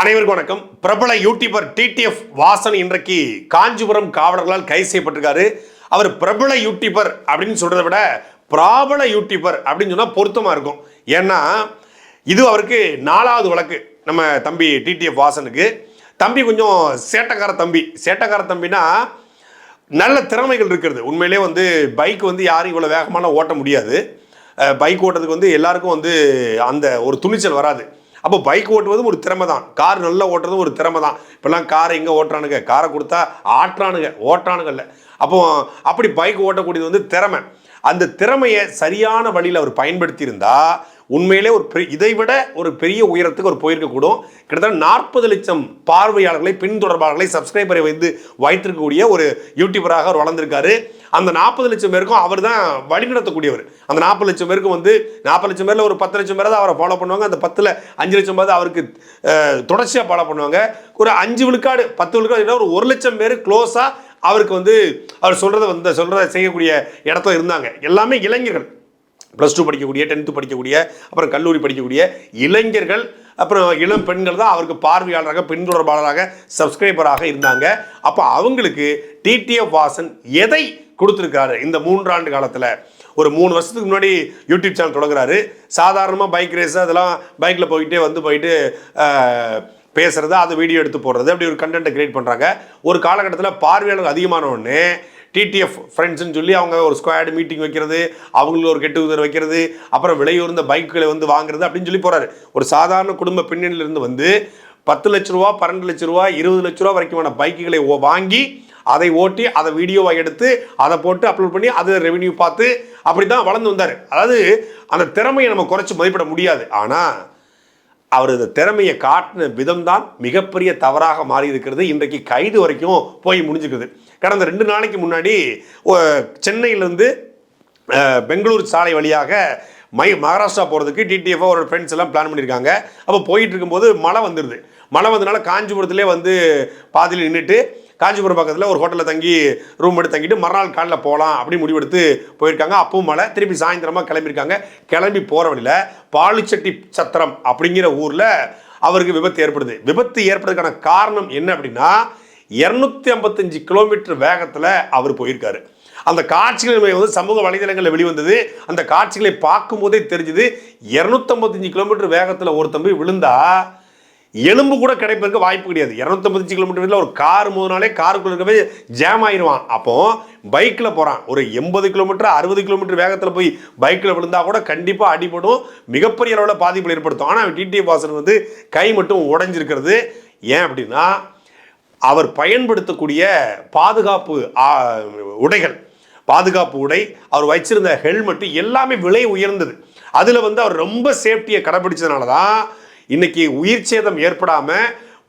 அனைவருக்கும் வணக்கம். பிரபல யூடியூபர் டிடிஎஃப் வாசன் இன்றைக்கு காஞ்சிபுரம் காவலர்களால் கைது செய்யப்பட்டிருக்காரு. அவர் பிரபல யூடியூபர் அப்படின்னு சொல்றதை விட பிராபல யூடியூபர் அப்படின்னு சொன்னா பொருத்தமா இருக்கும். ஏன்னா இது அவருக்கு 4வது வழக்கு. நம்ம தம்பி டிடிஎஃப் வாசனுக்கு தம்பி கொஞ்சம் சேட்டக்கார தம்பினா நல்ல திறமைகள் இருக்கிறது. உண்மையிலே பைக் யாரும் இவ்வளோ வேகமான ஓட்ட முடியாது. பைக் ஓட்டுறதுக்கு எல்லாருக்கும் அந்த ஒரு துணிச்சல் வராது. அப்போ பைக் ஓட்டுவதும் ஒரு திறமை தான், கார் நல்லா ஓட்டுறதும் ஒரு திறமை தான். இப்போல்லாம் காரை எங்கே ஓட்டுறானுங்க, காரை கொடுத்தா ஆட்டுறானுங்க, ஓட்டுறானுங்கல்ல. அப்போ அப்படி பைக் ஓட்டக்கூடியது திறமை. அந்த திறமையை சரியான வழியில் அவர் பயன்படுத்தி இருந்தா உண்மையிலே இதை விட ஒரு பெரிய உயரத்துக்கு அவர் போயிருக்கக்கூடும். கிட்டத்தட்ட 40 லட்சம் பார்வையாளர்களை, பின்தொடர்பாளர்களை, சப்ஸ்கிரைபரை வைத்திருக்கக்கூடிய ஒரு யூடியூபராக அவர் வளர்ந்திருக்காரு. அந்த 40 லட்சம் பேருக்கும் அவர் தான் வழிநடத்தக்கூடியவர். அந்த 40 லட்சம் பேருக்கும் 40 லட்சம் பேரில் ஒரு 10 லட்சம் பேரை தான் அவரை ஃபாலோ பண்ணுவாங்க. அந்த 10ல் 5 லட்சம் பேர் அவருக்கு தொடர்ச்சியாக ஃபாலோ பண்ணுவாங்க. ஒரு 5 விழுக்காடு 10 விழுக்காடு ஒரு 1 லட்சம் பேர் க்ளோஸாக அவருக்கு அவர் சொல்கிறத செய்யக்கூடிய இடத்துல இருந்தாங்க. எல்லாமே இளைஞர்கள், +2 படிக்கக்கூடிய, 10th படிக்கக்கூடிய, அப்புறம் கல்லூரி படிக்கக்கூடிய இளைஞர்கள், அப்புறம் இளம் பெண்கள் தான் அவருக்கு பார்வையாளராக, பின்தொடர்பாளராக, சப்ஸ்கிரைபராக இருந்தாங்க. அப்போ அவங்களுக்கு டிடிஎஃப் வாசன் எதை கொடுத்துருக்காரு இந்த 3 ஆண்டு காலத்தில்? ஒரு 3 வருஷத்துக்கு முன்னாடி யூடியூப் சேனல் தொடங்குறாரு. சாதாரணமாக பைக் ரேஸ் அதெல்லாம் பைக்கில் போயிட்டு பேசுறது, அதை வீடியோ எடுத்து போடுறது, அப்படி ஒரு கண்டென்ட்டை கிரியேட் பண்ணுறாங்க. ஒரு காலகட்டத்தில் பார்வையாளர் அதிகமான உடனே டிடிஎஃப் ஃப்ரெண்ட்ஸ்ன்னு சொல்லி அவங்க ஒரு ஸ்குவாட் மீட்டிங் வைக்கிறது, அவங்களுக்கு ஒரு கெட்டுதல் வைக்கிறது, அப்புறம் விலையுறந்த பைக்குகளை வாங்குறது அப்படின்னு சொல்லி போகிறாரு. ஒரு சாதாரண குடும்ப பின்னணியிலிருந்து 10 லட்ச ரூபா, 12 லட்ச ரூபா, 20 லட்ச ரூபா வரைக்குமான பைக்குகளை வாங்கி அதை ஓட்டி அதை வீடியோவை எடுத்து அதை போட்டு அப்லோட் பண்ணி அது ரெவென்யூ பார்த்து அப்படி தான் வளர்ந்து வந்தார். அதாவது அந்த திறமையை நம்ம குறைச்சி மதிப்பிட முடியாது. ஆனால் அவர் இந்த திறமையை காட்டின விதம் தான் மிகப்பெரிய தவறாக மாறி இருக்கிறது. இன்றைக்கு கைது வரைக்கும் போய் முடிஞ்சுக்குது. கடந்த 2 நாளைக்கு முன்னாடி சென்னையிலேருந்து பெங்களூர் சாலை வழியாக மகாராஷ்டிரா போகிறதுக்கு டிடிஎஃப் ஒரு ஃப்ரெண்ட்ஸ் எல்லாம் பிளான் பண்ணியிருக்காங்க. அப்போ போயிட்டு இருக்கும்போது மழை வந்ததுனால காஞ்சிபுரத்திலே பாதியில் நின்றுட்டு காஞ்சிபுரம் பக்கத்தில் ஒரு ஹோட்டலில் தங்கி ரூம் எடுத்து தங்கிட்டு மறுநாள் காலையில் போகலாம் அப்படின்னு முடிவெடுத்து போயிருக்காங்க. அப்பவும் மழை. திருப்பி சாயந்தரமாக கிளம்பியிருக்காங்க. கிளம்பி போகிற வழியில் பாலிச்செட்டி சத்திரம் அப்படிங்கிற ஊரில் அவருக்கு விபத்து ஏற்படுது. விபத்து ஏற்படுறதுக்கான காரணம் என்ன அப்படின்னா 255 கிலோமீட்டர் வேகத்தில் அவர் போயிருக்காரு. அந்த காட்சிகள் சமூக வலைதளங்களில் வெளிவந்தது. அந்த காட்சிகளை பார்க்கும்போதே தெரிஞ்சுது 255 கிலோமீட்டர் வேகத்தில் ஒருத்தம்பி விழுந்தா எலும்பு கூட கிடைப்பதற்கு வாய்ப்பு கிடையாது. 255 கிலோமீட்டர் ஒரு கார் மோதினாலே காருக்குள்ள இருக்கவே ஜாம் ஆயிடுவான். அப்போ பைக்கில் போகிறான், ஒரு 80 கிலோமீட்டர் 60 கிலோமீட்டர் வேகத்தில் போய் பைக்கில் விழுந்தா கூட கண்டிப்பாக அடிபடும், மிகப்பெரிய அளவில் பாதிப்புகள் ஏற்படுத்தும். ஆனால் டிடிஎஃப் வாசன் கை மட்டும் உடைஞ்சிருக்கிறது. ஏன் அப்படின்னா அவர் பயன்படுத்தக்கூடிய பாதுகாப்பு உடைகள், பாதுகாப்பு உடை, அவர் வச்சிருந்த ஹெல்மெட்டு எல்லாமே விலை உயர்ந்தது. அதில் அவர் ரொம்ப சேஃப்டியை கடைபிடிச்சதுனால தான் இன்னைக்கு உயிர் சேதம் ஏற்படாம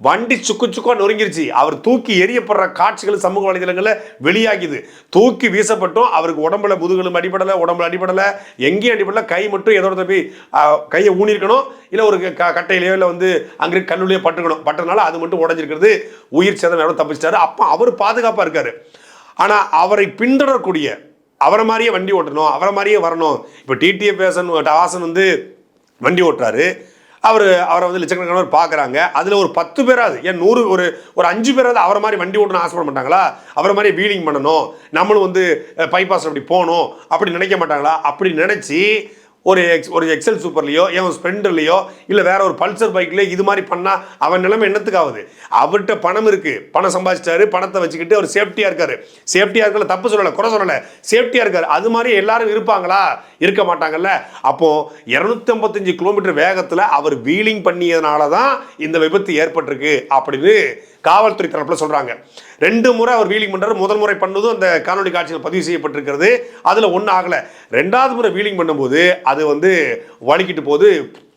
வண்டி சுக்குச்சுக்கா நொறுங்கிருச்சு. அவர் தூக்கி எரியப்படுற காட்சிகள் சமூக வலைதளங்களில் வெளியாகிது. தூக்கி வீசப்பட்டும் அவருக்கு உடம்புல முதுகெலும்பு அடிபடலை, உடம்புல அடிபடலை, எங்கேயும் அடிபடலை. கை மட்டும் ஏதோ போய் கையை ஊனிருக்கணும், இல்லை ஒரு கட்டையிலையோ இல்லை அங்கே கல்லுலையோ பட்டதுனால அது மட்டும் உடஞ்சிருக்கிறது. உயிர் சேதம் எவ்வளோ தப்பிச்சிட்டாரு. அப்போ அவர் பாதுகாப்பாக இருக்காரு. ஆனால் அவரை பின்தொடரக்கூடிய, அவரை மாதிரியே வண்டி ஓட்டணும், அவரை மாதிரியே வரணும். இப்போ டிடிஎஃப் வாசன் வண்டி ஓட்டுறாரு. அவரை லட்சக்கணக்கானவர் பார்க்குறாங்க. அதில் ஒரு 10 பேராது, ஏன் 100 ஒரு 5 பேராது அவரை மாதிரி வண்டி ஓட்டணும் ஆசைப்பட மாட்டாங்களா? அவரை மாதிரி வீலிங் பண்ணணும், நம்மளும் பைபாஸ் அப்படி போகணும் அப்படி நினைக்க மாட்டாங்களா? அப்படி நினச்சி ஒரு எக்ஸல் சூப்பர்லையோ, ஏன் ஸ்ப்ளெண்டர்லையோ, இல்லை வேற ஒரு பல்சர் பைக்லையோ இது மாதிரி பண்ணால் அவன் நிலைமை என்னத்துக்கு ஆகுது? அவர்கிட்ட பணம் இருக்குது, பணம் சம்பாதிச்சிட்டாரு, பணத்தை வச்சுக்கிட்டு அவர் சேஃப்டியாக இருக்காரு. சேஃப்டியாக இருக்கல, தப்பு சொல்லலை, குறை சொல்லலை, சேஃப்டியாக இருக்காரு. அது மாதிரி எல்லாரும் இருப்பாங்களா? இருக்க மாட்டாங்கல்ல. அப்போது 255 கிலோமீட்டர் வேகத்தில் அவர் வீலிங் பண்ணியதுனால தான் இந்த விபத்து ஏற்பட்டிருக்கு அப்படின்னு காவல்துறை தரப்பில் சொல்கிறாங்க. 2 முறை அவர் வீலிங் பண்ணுறாரு. முதல் முறை பண்ணதும் அந்த காணொலி காட்சிகள் பதிவு செய்யப்பட்டிருக்கிறது. அதில் ஒன்றும் ஆகலை. 2வது முறை வீலிங் பண்ணும்போது அது வலிக்கிட்டு போது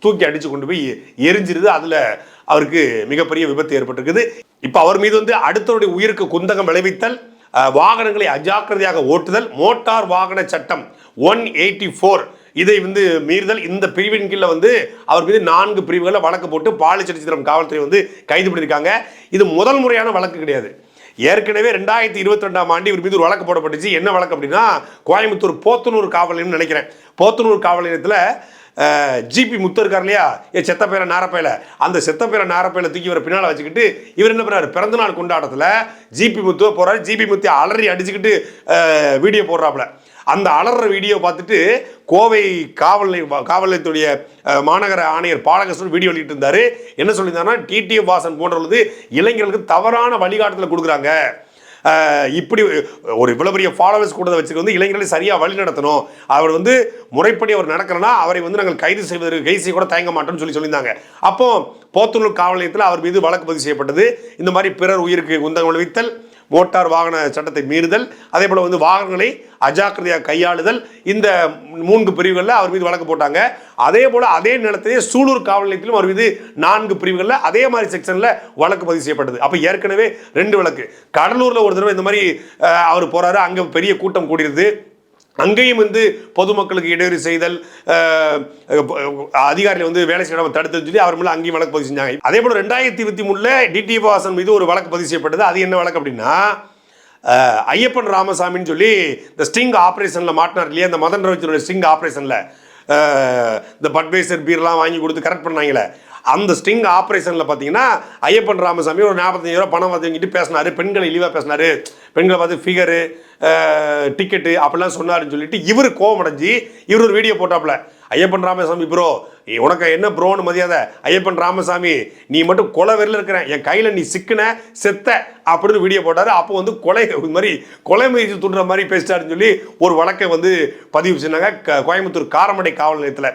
தூக்கி அடித்து கொண்டு போய் எரிஞ்சிருது. அதில் அவருக்கு மிகப்பெரிய விபத்து ஏற்பட்டிருக்குது. இப்போ அவர் மீது அடுத்தவருடைய உயிருக்கு குந்தகம் விளைவித்தல், வாகனங்களை அஜாக்கிரதையாக ஓட்டுதல், மோட்டார் வாகன சட்டம் 184 இதை மீறுதல், இந்த பிரிவின் கீழே அவர் மீது 4 பிரிவுகளில் வழக்கு போட்டு பாலிச்செட்டி சத்திரம் காவல்துறை கைது பண்ணியிருக்காங்க. இது முதல் முறையான வழக்கு கிடையாது. ஏற்கனவே 2022ஆம் ஆண்டு இவர் மீது ஒரு வழக்கு போடப்பட்டுச்சு. என்ன வழக்கு அப்படின்னா கோயம்புத்தூர் போத்தனூர் காவல் நிலையம்னு நினைக்கிறேன். போத்தனூர் காவல் நிலையத்தில் ஜிபி முத்து இருக்கார் இல்லையா, செத்த பேர நாரப்பையில, அந்த செத்த பேர நாரப்பையில தூக்கி இவரை பின்னால் வச்சுக்கிட்டு இவர் என்ன பண்ணுறாரு, பிறந்தநாள் கொண்டாட்டத்தில் ஜிபி முத்துவை போகிறாரு. ஜிபி முத்து அலறி அடிச்சுக்கிட்டு வீடியோ போடுறாப்புல. அந்த அலற வீடியோ பார்த்துட்டு கோவை காவல் நிலையத்துடைய மாநகர ஆணையர் பாலகிருஷ்ணன் வீடியோ வெளியிட்டு இருந்தார். என்ன சொல்லியிருந்தாருன்னா, டிடிஎஃப் வாசன் போன்றவர்களுக்கு இளைஞர்களுக்கு தவறான வழிகாட்டுதல் கொடுக்குறாங்க, இப்படி ஒரு இவ்வளவு பெரிய ஃபாலோவர்ஸ் கூட வச்சுக்க வந்து இளைஞர்களை சரியாக வழி நடத்தணும், அவர் வந்து முறைப்படி அவர் நடக்கலன்னா அவரை வந்து நாங்கள் கைது செய்ய கூட தயங்க மாட்டோம்னு சொல்லியிருந்தாங்க. அப்போ போத்தனூர் காவல் நிலையத்தில் அவர் மீது வழக்கு பதிவு செய்யப்பட்டது. இந்த மாதிரி பிறர் உயிருக்கு குந்தகம் விளைவித்தல், மோட்டார் வாகன சட்டத்தை மீறுதல், அதே போல் வந்து வாகனங்களை அஜாக்கிரதையாக கையாளுதல், இந்த 3 பிரிவுகளில் அவர் மீது வழக்கு போட்டாங்க. அதே போல் அதே நிலத்திலே சூலூர் காவல் நிலையத்திலும் அவர் மீது 4 பிரிவுகளில் அதே மாதிரி செக்ஷனில் வழக்கு பதிவு செய்யப்பட்டது. அப்போ ஏற்கனவே 2 வழக்கு. கடலூரில் ஒரு தடவை இந்த மாதிரி அவர் போகிறாரு, அங்கே பெரிய கூட்டம் கூடியிருது. அங்கேயும் வந்து பொதுமக்களுக்கு இடையூறு செய்தல், அதிகாரிகள் வந்து வேலை செய்யாமல் தடுத்துன்னு சொல்லி அவர் மேலே அங்கேயும் வழக்கு பதிவு செஞ்சாங்க. அதே போல் 2023 டிடிஎஃப் வாசன் மீது ஒரு வழக்கு பதிவு செய்யப்பட்டது. அது என்ன வழக்கு அப்படின்னா, ஐயப்பன் ராமசாமின்னு சொல்லி இந்த ஸ்டிங் ஆப்ரேஷனில் மாட்டினார் இல்லையா, இந்த மதன் ரவிச்சனுடைய ஸ்டிங் ஆப்ரேஷனில் இந்த பட்வைசர் பீர்லாம் வாங்கி கொடுத்து கரெக்ட் பண்ணாங்களே, அந்த ஸ்டிங் ஆப்ரேஷனில் பார்த்தீங்கன்னா ஐயப்பன் ராமசாமி ஒரு 45,000 ரூபா பணம் வாங்கிட்டு பேசினார், பெண்களை இழிவாக பேசினார், பெண்களை பார்த்து ஃபிகரு டிக்கெட்டு அப்படிலாம் சொன்னாருன்னு சொல்லிட்டு இவர் கோவம் அடைஞ்சி இவர் ஒரு வீடியோ போட்டாப்புல. ஐயப்பன் ராமசாமி ப்ரோ, உனக்கு என்ன ப்ரோன்னு மரியாதை, ஐயப்பன் ராமசாமி நீ மட்டும் கொலை வெறில இருக்கிறேன், என் கையில் நீ சிக்கின செத்த அப்படின்னு வீடியோ போட்டார். அப்போ வந்து இது மாதிரி கொலை முயற்சி தூண்டுற மாதிரி பேசிட்டாருன்னு சொல்லி ஒரு வழக்கை வந்து பதிவு செஞ்சாங்க கோயம்புத்தூர் காரமடை காவல் நிலையத்தில்.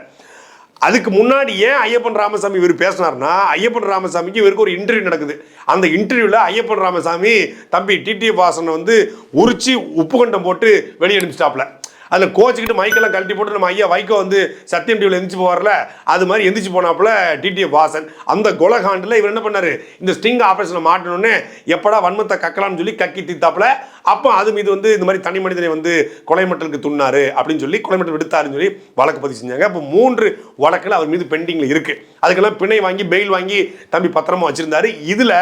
அதுக்கு முன்னாடி ஏன் ஐயப்பன் ராமசாமி இவர் பேசினார்னா, ஐயப்பன் ராமசாமிக்கு இவருக்கு ஒரு இன்டர்வியூ நடக்குது. அந்த இன்டர்வியூவில் ஐயப்பன் ராமசாமி தம்பி டிடிஎஃப் வாசனை வந்து உரிச்சு உப்பு கண்டம் போட்டு வெளியே அனுப்பிச்சிட்டாப்ல. அதில் கோச்சிக்கிட்டு மைக்கெல்லாம் கழட்டி போட்டு நம்ம ஐயா வைகோ வந்து சத்தியம் டிவியில் எந்திரிச்சு போவார்ல, அது மாதிரி எந்திரிச்சு போனாப்புல டிடிஎஃப் வாசன். அந்த கொலகாண்டில் இவர் என்ன பண்ணார், இந்த ஸ்டிங் ஆப்ரேஷனை மாட்டணுன்னு எப்படா வன்மத்தை கக்கலாம்னு சொல்லி கக்கி தீத்தாப்புல. அப்போ அது மீது வந்து இந்த மாதிரி தனி மனிதனை வந்து கொலை மட்டலுக்கு துண்ணாரு அப்படின்னு சொல்லி கொலை மட்டல் விடுத்தாருன்னு சொல்லி வழக்கு பதிவு செஞ்சாங்க. அப்போ 3 வழக்கில் அவர் மீது பெண்டிங்கில் இருக்குது. அதுக்கெல்லாம் பிணை வாங்கி பெயில் வாங்கி தம்பி பத்திரமா வச்சுருந்தாரு. இதில்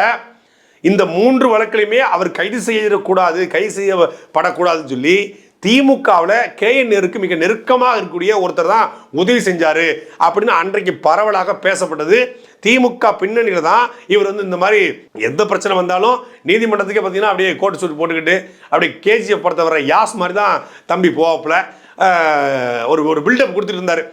இந்த 3 வழக்கிலையுமே அவர் கைது செய்யப்படக்கூடாதுன்னு சொல்லி திமுகவில் KN மிக நெருக்கமாக இருக்கக்கூடிய ஒருத்தர் தான் உதவி செஞ்சாரு அப்படின்னு அன்றைக்கு பரவலாக பேசப்பட்டது. திமுக பின்னணியில் தான் இவர் வந்து இந்த மாதிரி எந்த பிரச்சனை வந்தாலும் நீதிமன்றத்துக்கே பார்த்தீங்கன்னா அப்படியே கோட்டு சூட் போட்டுக்கிட்டு அப்படியே KGF படத்தை வர யாஸ் மாதிரி தான் தம்பி போவாப்புல ஒரு பில்டப் கொடுத்துட்டு இருந்தார்.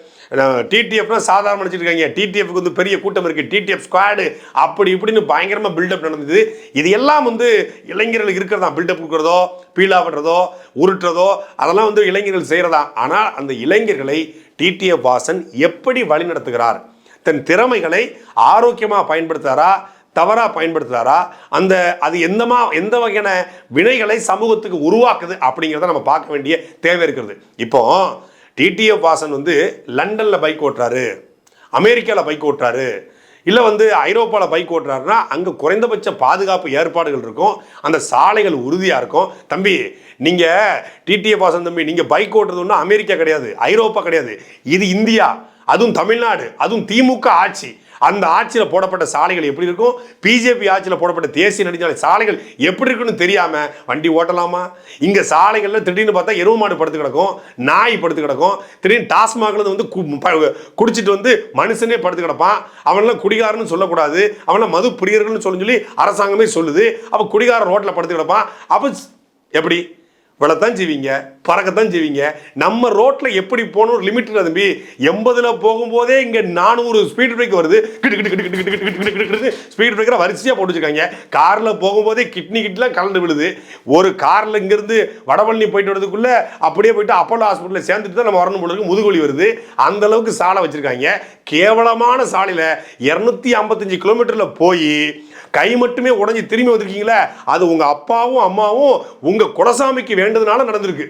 டிடிஎஃப்னா சாதாரண நினச்சிருக்காங்க, டிடிஎஃப்க்கு வந்து பெரிய கூட்டம் இருக்குது, டிடிஎஃப் ஸ்குவாடு அப்படி இப்படின்னு பயங்கரமாக பில்டப் நடந்தது. இது எல்லாம் வந்து இளைஞர்களுக்கு இருக்கிறதா, பில்டப் கொடுக்குறதோ பீலா பண்ணுறதோ உருட்டுறதோ அதெல்லாம் வந்து இளைஞர்கள் செய்கிறதா. ஆனால் அந்த இளைஞர்களை டிடிஎஃப் வாசன் எப்படி வழி நடத்துகிறார், தன் திறமைகளை ஆரோக்கியமாக பயன்படுத்துகிறாரா தவறாக பயன்படுத்துகிறாரா, அது எந்த வகையான வினைகளை சமூகத்துக்கு உருவாக்குது அப்படிங்கிறத நம்ம பார்க்க வேண்டிய தேவை இருக்கிறது. இப்போ டிடிஎஃப் வாசன் வந்து லண்டனில் பைக் ஓட்டுறாரு, அமெரிக்காவில் பைக் ஓட்டுறாரு, இல்லை வந்து ஐரோப்பாவில் பைக் ஓட்டுறாருன்னா அங்கே குறைந்தபட்ச பாதுகாப்பு ஏற்பாடுகள் இருக்கும், அந்த சாலைகள் உறுதியாக இருக்கும். தம்பி நீங்கள் டிடிஎஃப் வாசன் தம்பி, நீங்கள் பைக் ஓட்டுறது ஒன்றும் அமெரிக்கா கிடையாது, ஐரோப்பா கிடையாது, இது இந்தியா, அதுவும் தமிழ்நாடு, அதுவும் திமுக ஆட்சி. அந்த ஆட்சியில் போடப்பட்ட சாலைகள் எப்படி இருக்கும், பிஜேபி ஆட்சியில் போடப்பட்ட தேசிய நெடுஞ்சாலை சாலைகள் எப்படி இருக்குன்னு தெரியாமல் வண்டி ஓட்டலாமா? இங்கே சாலைகளில் திடீர்னு பார்த்தா எருவு மாடு படுத்து கிடக்கும், நாய் படுத்து கிடக்கும், திடீர்னு டாஸ்மாகில் வந்து குடிச்சிட்டு வந்து மனுஷனே படுத்து கிடப்பான். அவனெல்லாம் குடிகாரன்னு சொல்லக்கூடாது, அவனெல்லாம் மது பிரியர்கள்னு சொல்லி அரசாங்கமே சொல்லுது. அப்போ குடிகாரன் ரோட்டில் படுத்து கிடப்பான். அப்போ எப்படி விழத்தான் செய்வீங்க, பறக்கத்தான் செய்வீங்க. நம்ம ரோட்டில் எப்படி போகணும் ஒரு லிமிட் இல்லை தம்பி. 80ல் போகும்போதே இங்கே 400 ஸ்பீட் பிரேக் வருது, ஸ்பீட் பிரேக்கரை வரிசையாக போட்டு வச்சுருக்காங்க. காரில் போகும்போதே கிட்னிலாம் கலந்து விழுது. ஒரு காரில் இங்கேருந்து வடபழனி போயிட்டு வரதுக்குள்ளே அப்படியே போயிட்டு அப்போலோ ஹாஸ்பிட்டலில் சேர்ந்துட்டு தான் நம்ம வரணும் போல முதுகுவலி வருது. அந்தளவுக்கு சாலை வச்சுருக்காங்க. கேவலமான சாலையில் 255 கிலோமீட்டரில் போய் கை மட்டுமே உடஞ்சி திரும்பி வந்திருக்கீங்களே, அது உங்க அப்பாவும் அம்மாவும் உங்க குலசாமிக்கு வேண்டதுனால நடந்திருக்கு.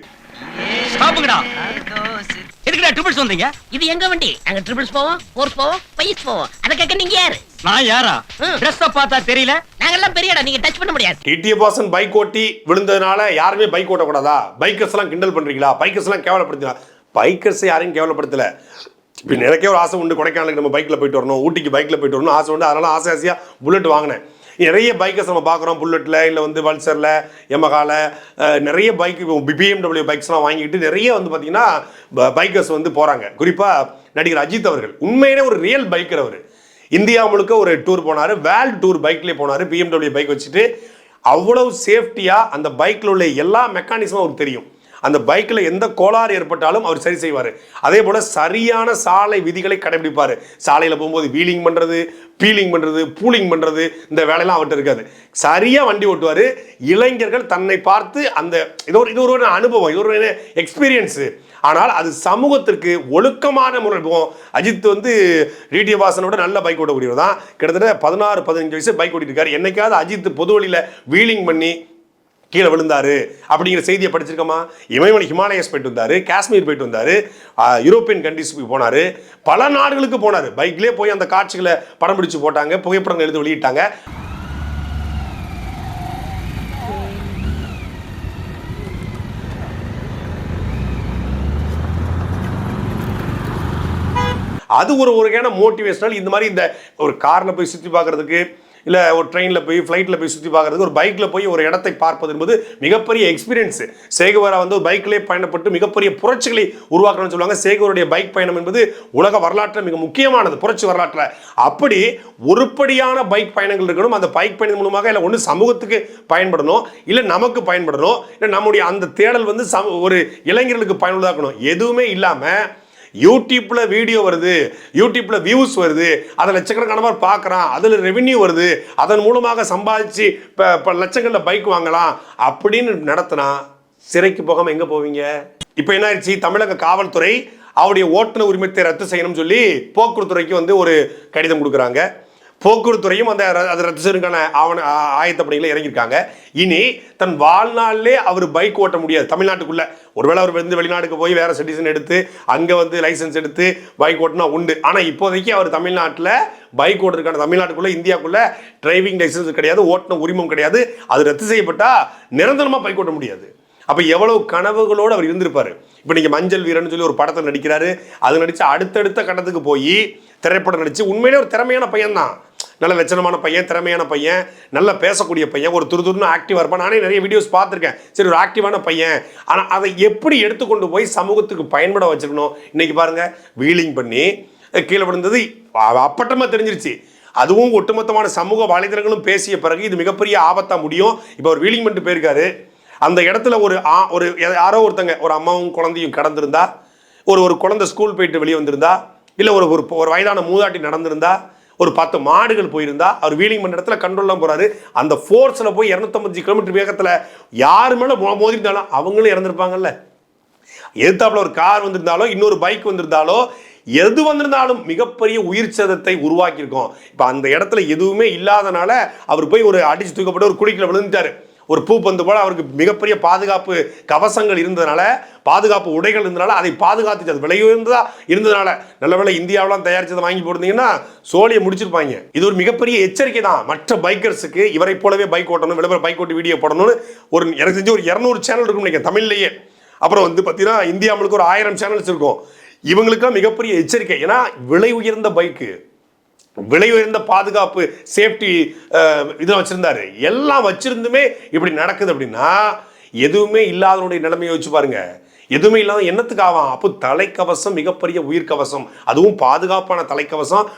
இது எங்க வண்டி? நாங்க ட்ரிபிள்ஸ் போவோம், ஃபோர்ஸ் போவோம், பைஸ் போவோம். அத கேக்க நீங்க யாரு? நான் யாரா? Dress பார்த்தா தெரியல. நாங்க எல்லாம் பெரியடா, நீங்க டச் பண்ண முடியாது. டிடிஎஃப் வாசன் பைக் ஓட்டி விழுந்ததுனால யாருமே பைக் ஓட்ட கூடாதா? பைக்கர்ஸ் எல்லாம் கிண்டல் பண்றீங்களா? பைக்கர்ஸ் எல்லாம் கேவலப்படுத்தலாம்? பைக்கர்ஸ் யாரையும் கேவலப்படுத்தல. இப்போ எனக்கே ஒரு ஆசை உண்டு, கொடைக்கானலுக்கு நம்ம பைக்கில் போயிட்டு வரணும், ஊட்டிக்கு பைக்கில் போயிட்டு வரணும் ஆசை உண்டு. அதனால ஆசையாக புல்லட் வாங்கினேன். நிறைய பைக்கர்ஸ் நம்ம பார்க்குறோம், புல்லட்டில் இல்லை வந்து பல்சரில், யமஹாவில் நிறைய பைக் BMW பைக்ஸ்லாம் வாங்கிட்டு நிறைய வந்து பார்த்தீங்கன்னா பைக்கர்ஸ் வந்து போகிறாங்க. குறிப்பாக நடிகர் அஜித் அவர்கள் உண்மையிலே ஒரு ரியல் பைக்கர். அவர் இந்தியா முழுக்க ஒரு டூர் போனார், வேர்ல்டு டூர் பைக்லேயே போனார், BMW பைக் வச்சுட்டு. அவ்வளவு சேஃப்டியாக அந்த பைக்கில் உள்ள எல்லா மெக்கானிசமும் அவருக்கு தெரியும். அந்த பைக்கில் எந்த கோளாறு ஏற்பட்டாலும் அவர் சரி செய்வார். அதே போல் சரியான சாலை விதிகளை கடைபிடிப்பார். சாலையில் போகும்போது வீலிங் பண்ணுறது, பீலிங் பண்ணுறது, பூலிங் பண்ணுறது, இந்த வேலையெல்லாம் அவர்கிட்ட இருக்காது. சரியாக வண்டி ஓட்டுவார். இளைஞர்கள் தன்னை பார்த்து அந்த இது ஒரு அனுபவம், இது ஒரு எக்ஸ்பீரியன்ஸு. ஆனால் அது சமூகத்திற்கு ஒழுக்கமான முறை. அஜித் வந்து டிடிஎஃப் வாசனோட நல்ல பைக் ஓட்டக்கூடியவர் தான். கிட்டத்தட்ட 16-15 வயசு பைக் ஓட்டிட்டு இருக்காரு. என்னைக்காவது அஜித் பொது வழியில் வீலிங் பண்ணி கீழே விழுந்தாரு அப்படிங்கிற செய்தியை படிச்சிருக்கோமா? இமயமலை ஹிமாலயஸ் போயிட்டு வந்தார், காஷ்மீர் போயிட்டு வந்தார், யூரோப்பியன் கண்ட்ரிஸ்க்கு போனார், பல நாடுகளுக்கு போனார். பைக்லேயே போய் அந்த காட்சிகளை படம் பிடிச்சு போட்டாங்க, புகைப்படங்கள் எடுத்து வெளியிட்டாங்க. அது ஒரு வகையான மோட்டிவேஷனல். இந்த மாதிரி இந்த ஒரு காரில் போய் சுற்றி பார்க்குறதுக்கு, இல்லை ஒரு ட்ரெயினில் போய் ஃப்ளைட்டில் போய் சுற்றி பார்க்குறதுக்கு, ஒரு பைக்கில் போய் ஒரு இடத்தை பார்ப்பது என்பது மிகப்பெரிய எக்ஸ்பீரியன்ஸு. சேகுவரா வந்து ஒரு பைக்கிலே பயணப்பட்டு மிகப்பெரிய புரட்சிகளை உருவாக்கணும்னு சொல்லுவாங்க. சேகுவருடைய பைக் பயணம் என்பது உலக வரலாற்றில் மிக முக்கியமானது, புரட்சி வரலாற்றில். அப்படி உருப்படியான பைக் பயணங்கள் இருக்கணும். அந்த பைக் பயணம் மூலமாக இல்லை ஒன்று சமூகத்துக்கு பயன்படணும், இல்லை நமக்கு பயன்படணும், இல்லை நம்முடைய அந்த தேடல் வந்து ஒரு இளைஞர்களுக்கு பயனுள்ளதாக இருக்கணும். எதுவுமே இல்லாமல் யூடியூப்ல வீடியோ வருது, யூடியூப்ல வியூஸ் வருது, அதை லட்சக்கணக்கான பேர் பார்க்குறான், அதில் ரெவென்யூ வருது, அதன் மூலமாக சம்பாதிச்சு இப்போ லட்சங்களில் பைக் வாங்கலாம் அப்படின்னு நடத்தினா சிறைக்கு போகாமல் எங்கே போவீங்க? இப்போ என்ன ஆயிடுச்சு, தமிழக காவல்துறை அவருடைய ஓட்டுநர் உரிமத்தை ரத்து செய்யணும்னு சொல்லி போக்குவரத்துறைக்கு வந்து ஒரு கடிதம் கொடுக்குறாங்க. போக்குவரத்துறையும் அந்த அதை ரத்து செய்யறதுக்கான ஆயத்த பணிகளை இறங்கியிருக்காங்க. இனி தன் வாழ்நாளிலே அவர் பைக் ஓட்ட முடியாது தமிழ்நாட்டுக்குள்ள. ஒருவேளை அவர் வந்து வெளிநாட்டுக்கு போய் வேற சிட்டிசன் எடுத்து அங்கே வந்து லைசன்ஸ் எடுத்து பைக் ஓட்டினா உண்டு. ஆனால் இப்போதைக்கு அவர் தமிழ்நாட்டில் பைக் ஓட்டுறதுக்கான, தமிழ்நாட்டுக்குள்ள இந்தியாவுக்குள்ள டிரைவிங் லைசன்ஸ் கிடையாது, ஓட்டுன உரிமம் கிடையாது. அது ரத்து செய்யப்பட்டா நிரந்தரமாக பைக் ஓட்ட முடியாது. அப்போ எவ்வளவு கனவுகளோடு அவர் இருந்திருப்பாரு. இப்போ நீங்கள் மஞ்சள் வீரன் சொல்லி ஒரு படத்தில் நடிக்கிறாரு. அது நடித்து அடுத்தடுத்த கட்டத்துக்கு போய் திரைப்படம் நடித்து உண்மையிலே ஒரு திறமையான பையன் தான். நல்ல லட்சணமான பையன், திறமையான பையன், நல்லா பேசக்கூடிய பையன், ஒரு துருதுருன்னு ஆக்டிவாக இருப்பான். நானே நிறைய வீடியோஸ் பார்த்துருக்கேன். சரி, ஒரு ஆக்டிவான பையன். ஆனால் அதை எப்படி எடுத்துக்கொண்டு போய் சமூகத்துக்கு பயன்பட வச்சுக்கணும்? இன்னைக்கு பாருங்கள், வீலிங் பண்ணி கீழே விழுந்தது அப்பட்டமாக தெரிஞ்சிருச்சு. அதுவும் ஒட்டுமொத்தமான சமூக வலைதளங்களும் பேசிய பிறகு இது மிகப்பெரிய ஆபத்தாக முடியும். இப்போ ஒரு வீலிங் பண்ணிட்டு போயிருக்காரு. அந்த இடத்துல ஒரு யாரோ ஒருத்தங்க, ஒரு அம்மாவும் குழந்தையும் கடந்திருந்தா, ஒரு குழந்தை ஸ்கூல் போயிட்டு வெளியே வந்திருந்தா, இல்லை ஒரு வயதான மூதாட்டி நடந்திருந்தா, ஒரு 10 மாடுகள் போயிருந்தா, அவர் வீலிங் பண்ண இடத்துல கண்ட்ரோல்லாம் போறாரு. அந்த ஃபோர்ஸில் போய் 250 கிலோமீட்டர் வேகத்தில் யாரு மேலே மோதிருந்தாலும் அவங்களும் இறந்துருப்பாங்கல்ல. எதிர்த்தாப்புல ஒரு கார் வந்திருந்தாலோ, இன்னொரு பைக் வந்திருந்தாலோ, எது வந்திருந்தாலும் மிகப்பெரிய உயிர் சேதத்தை உருவாக்கியிருக்கோம். இப்போ அந்த இடத்துல எதுவுமே இல்லாதனால அவர் போய் ஒரு அடிச்சு தூக்கப்பட்டு ஒரு குழிக்குள்ள விழுந்துட்டாரு. ஒரு பூப்பந்து போல அவருக்கு மிகப்பெரிய பாதுகாப்பு கவசங்கள் இருந்ததுனால, பாதுகாப்பு உடைகள் இருந்ததுனால, அதை பாதுகாத்து அது விலையுயர்ந்ததா இருந்ததுனால, நல்ல வேளை இந்தியாவெல்லாம் தயாரிச்சதை வாங்கி போட்டிருந்தீங்கன்னா சோழியை முடிச்சிருப்பாங்க. இது ஒரு மிகப்பெரிய எச்சரிக்கை தான் மற்ற பைக்கர்ஸுக்கு. இவரை போலவே பைக் ஓட்டணும், விளம்பர பைக் ஓட்டி வீடியோ போடணும்னு எனக்கு தெரிஞ்சு ஒரு 200 சேனல் இருக்கும் நினைக்கிறேன் தமிழ்லேயே. அப்புறம் வந்து பார்த்தீங்கன்னா இந்தியா முழுக்க ஒரு 1000 சேனல்ஸ் இருக்கும். இவங்களுக்கெல்லாம் மிகப்பெரிய எச்சரிக்கை. ஏன்னா விலை உயர்ந்த பைக்கு, விலை உயர்ந்த பாதுகாப்பு சேஃப்டி இதை வச்சிருந்தாரு. எல்லாம் வச்சிருந்துமே இப்படி நடக்குது அப்படின்னா எதுவுமே இல்லாதனுடைய நிலைமையை வச்சு பாருங்க. எதுவுமே இல்லாத எண்ணத்துக்கு ஆவான். அப்போ தலைக்கவசம் மிகப்பெரிய உயிர்கவசம், அதுவும் பாதுகாப்பான தலைக்கவசம்,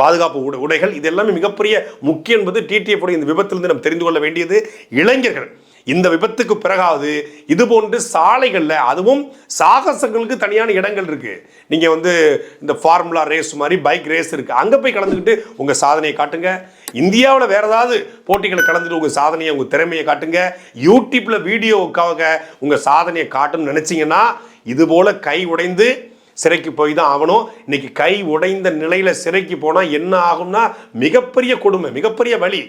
பாதுகாப்பு உடைகள், இது எல்லாமே மிகப்பெரிய முக்கியம் என்பது டிடிஎஃப் இந்த விபத்திலிருந்து நம்ம தெரிந்து கொள்ள வேண்டியது. இளைஞர்கள் இந்த விபத்துக்கு பிறகாவது இது போன்று சாலைகளில், அதுவும் சாகசங்களுக்கு தனியான இடங்கள் இருக்கு. நீங்க வந்து இந்த ஃபார்முலா ரேஸ் மாதிரி பைக் ரேஸ் இருக்கு, அங்க போய் கலந்துக்கிட்டு உங்க சாதனையை காட்டுங்க. இந்தியாவில் வேற ஏதாவது போட்டிகளை கலந்துட்டு உங்க சாதனையை, உங்க திறமையை காட்டுங்க. யூடியூப்ல வீடியோவுக்காக உங்க சாதனையை காட்டணும்னு நினைச்சீங்கன்னா இது போல கை உடைந்து சிறைக்கு போய் தான் ஆகணும். இன்னைக்கு கை உடைந்த நிலையில சிறைக்கு போனா என்ன ஆகும்னா மிகப்பெரிய கொடுமை, மிகப்பெரிய வலி.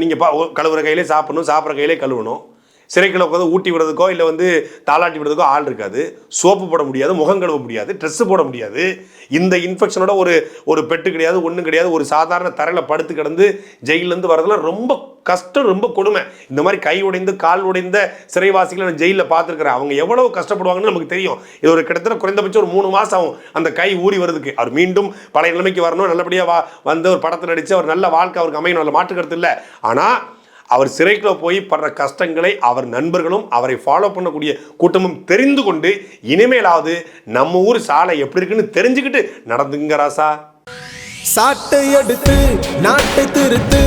நீங்கள் கழுவுற கையிலே சாப்பிடணும், சாப்பிட்ற கையிலே கழுவணும். சிறைக்குள்ள உட்காந்து ஊட்டி விடுறதுக்கோ இல்லை வந்து தாளாட்டி விடுறதுக்கோ ஆள் இருக்காது. சோப்பு போட முடியாது, முகம் கழுவ முடியாது, ட்ரெஸ்ஸு போட முடியாது. இந்த இன்ஃபெக்ஷனோட ஒரு பெட்டு கிடையாது, ஒன்றும் கிடையாது. ஒரு சாதாரண தரையில் படுத்து கிடந்து ஜெயிலேருந்து வரதுலாம் ரொம்ப கஷ்டம், ரொம்ப கொடுமை. இந்த மாதிரி கை உடைந்து கால் உடைந்த சிறைவாசிகளை நான் ஜெயிலில் பார்த்துருக்கிறேன். அவங்க எவ்வளவு கஷ்டப்படுவாங்கன்னு நமக்கு தெரியும். இது ஒரு கிட்டத்தட்ட குறைந்தபட்சம் ஒரு 3 மாதம் ஆகும் அந்த கை ஊறி வருதுக்கு. அவர் மீண்டும் பழைய நிலைமைக்கு வரணும், நல்லபடியாக வந்து ஒரு படத்தில் நடித்து அவர் நல்ல வாழ்க்கை அவருக்கு அமையணும், நல்ல மாற்றுக்கிறது இல்லை. ஆனால் அவர் சிறைக்குள்ள போய் படுற கஷ்டங்களை அவர் நண்பர்களும் அவரை ஃபாலோ பண்ணக்கூடிய கூட்டமும் தெரிந்து கொண்டு இனிமேலாவது நம்ம ஊர் சாலை எப்படி இருக்குன்னு தெரிஞ்சுக்கிட்டு நடந்துங்க ராசா. சாட்டை எடுத்து நாட்டை திருத்து,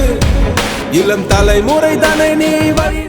இளம் தலைமுறை தானே நீ வழி